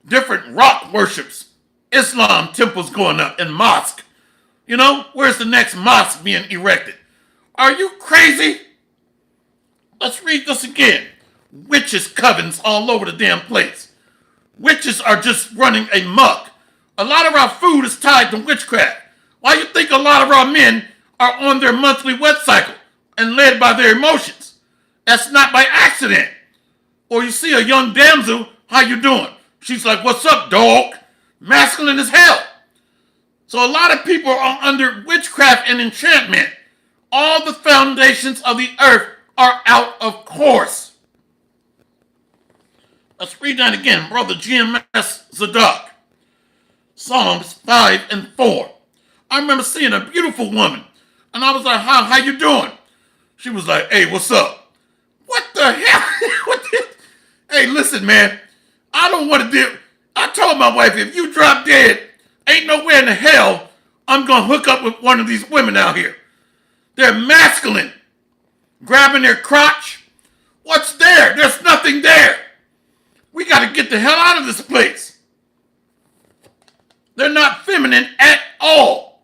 Different rock worships. Islam temples going up. And mosque. Where's the next mosque being erected? Are you crazy? Let's read this again. Witches' covens all over the damn place. Witches are just running amok. A lot of our food is tied to witchcraft. Why you think a lot of our men are on their monthly wet cycle and led by their emotions? That's not by accident. Or you see a young damsel, how you doing? She's like, what's up, dog? Masculine as hell. So a lot of people are under witchcraft and enchantment. All the foundations of the earth are out of course. Let's read that again. Brother GMS Zadok. Psalms 5 and 4. I remember seeing a beautiful woman. And I was like, how you doing? She was like, hey, what's up? What the hell? Hey, listen, man. I don't want to do... I told my wife, if you drop dead, ain't nowhere in the hell I'm going to hook up with one of these women out here. They're masculine. Grabbing their crotch. What's there? There's nothing there. We got to get the hell out of this place. They're not feminine at all.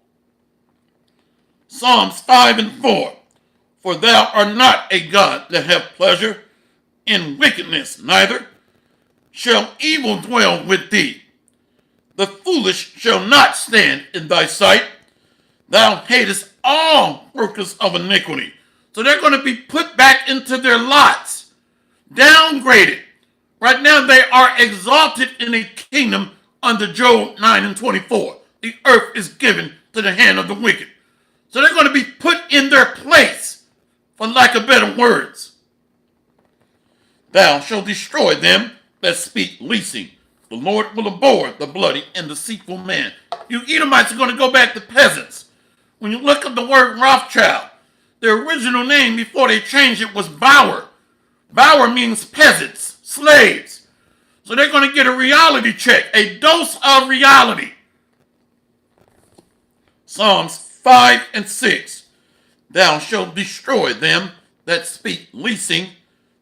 Psalms 5 and 4. For thou art not a God that have pleasure in wickedness, neither shall evil dwell with thee. The foolish shall not stand in thy sight. Thou hatest all workers of iniquity. So they're going to be put back into their lots, downgraded. Right now they are exalted in a kingdom under Job 9 and 24. The earth is given to the hand of the wicked. So they're going to be put in their place, for lack of better words. Thou shalt destroy them that speak leasing. The Lord will abhor the bloody and deceitful man. You Edomites are going to go back to peasants. When you look up the word Rothschild, their original name before they changed it was Bauer. Bauer means peasants, slaves. So they're going to get a reality check, a dose of reality. Psalms 5 and 6. Thou shalt destroy them that speak leasing,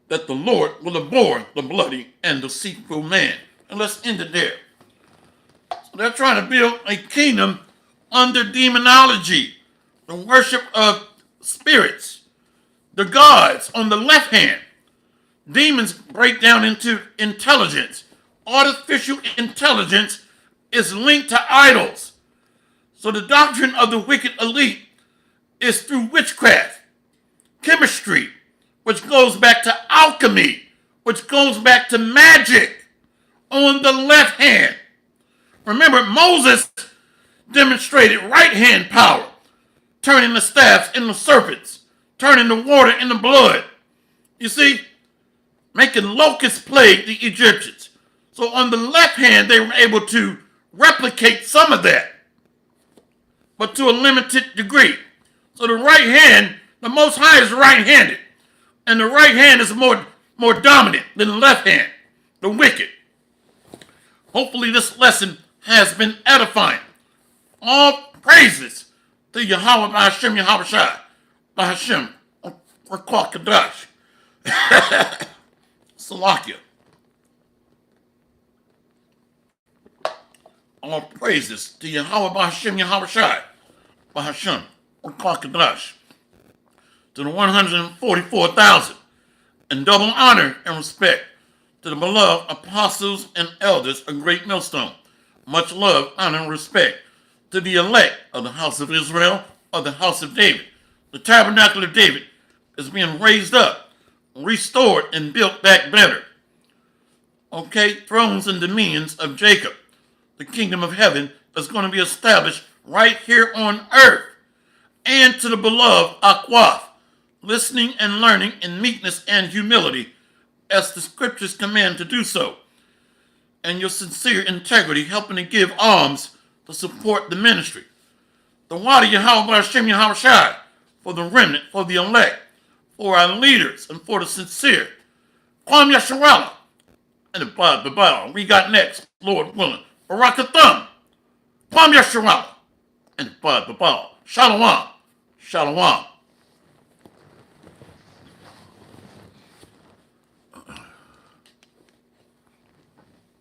that the Lord will abhor the bloody and deceitful man. And let's end it there. So they're trying to build a kingdom under demonology, the worship of spirits, the gods on the left hand. Demons break down into intelligence. Artificial intelligence is linked to idols. So the doctrine of the wicked elite is through witchcraft, chemistry, which goes back to alchemy, which goes back to magic on the left hand. Remember, Moses demonstrated right hand power, turning the staffs into serpents, turning the water into blood. You see, making locusts plague the Egyptians. So on the left hand, they were able to replicate some of that, but to a limited degree. So the right hand, the Most High is right-handed, and the right hand is more dominant than the left hand, the wicked. Hopefully this lesson has been edifying. All praises to Yahweh Hashem Yahweh Shai, Hashem, Rakwa Kadash, Salakia. All praises to Yahweh Hashem Yahweh Shai, Hashem, Rakwa Kadash, to the 144,000, and double honor and respect to the beloved apostles and elders of Great Millstone. Much love, honor, and respect to the elect of the house of Israel, of the house of David. The tabernacle of David is being raised up, restored, and built back better. Okay, thrones and dominions of Jacob. The kingdom of heaven is going to be established right here on earth. And to the beloved Akwaf, listening and learning in meekness and humility, as the scriptures command to do so, and your sincere integrity helping to give alms to support the ministry. The Wadi Yahweh Hashem Yahushai, for the remnant, for the elect, for our leaders, and for the sincere. Kwam Yasharala, and the Bible. We got next, Lord willing. Barakathum, Kwam Yasharala, and the Bible. Shalom, Shalom.